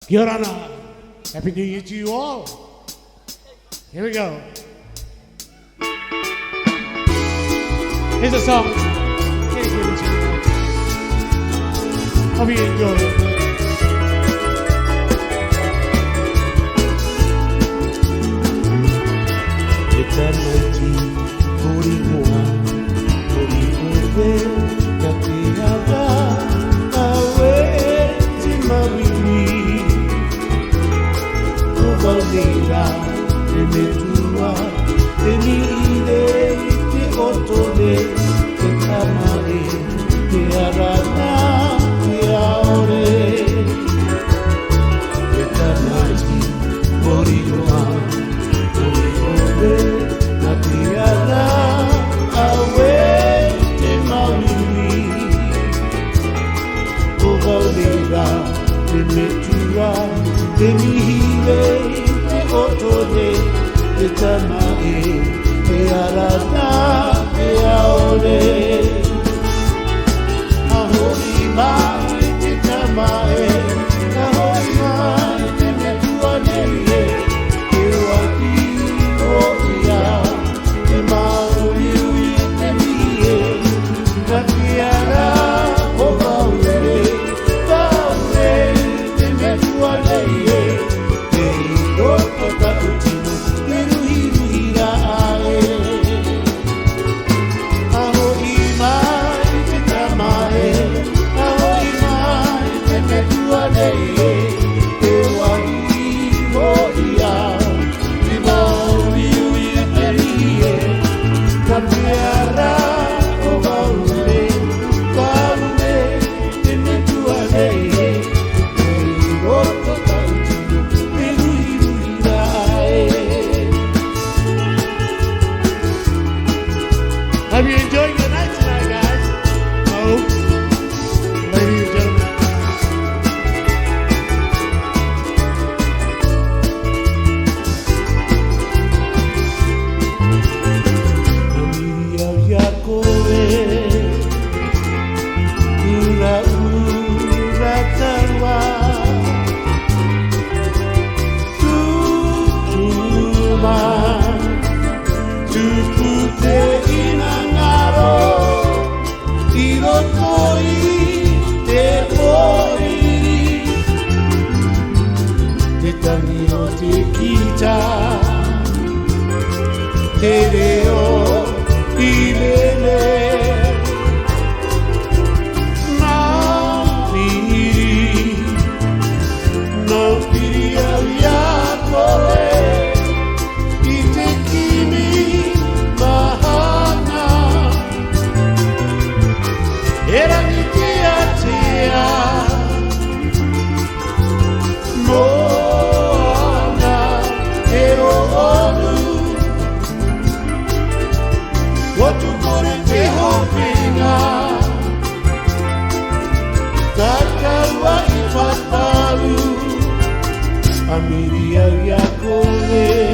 Kia ora. Happy New Year to you all. Here we go. Here's a song. Hope you enjoy it. Tamaiti Ori Noa, Ori Noa, awe timawili, obalera, emetua, emiile, te otole, te tamare, te arana, te aore. Te Tamaiti Ori Noa, Ori Noa. Te metura, te mihile, te otole, te tamae, te arana, te aore. Ahoi mai, te tamae, ahoi mai, te metua nerie, te waki o ia, te mauri ui te mie, ka te ara o maure. Hope you're enjoying your night tonight, guys. Oh, ladies and gentlemen. Amiri au yakoe, ura ura tawa, tutuma, tupute inangaro, irotoi te ori, te tangi o te kita, te reo i lele, nā piri au yakoe, i te kimi mahana, e rangi te atea, moana e roonu, watu kore te hopinga, takaua I paparu, amiri au yakoe.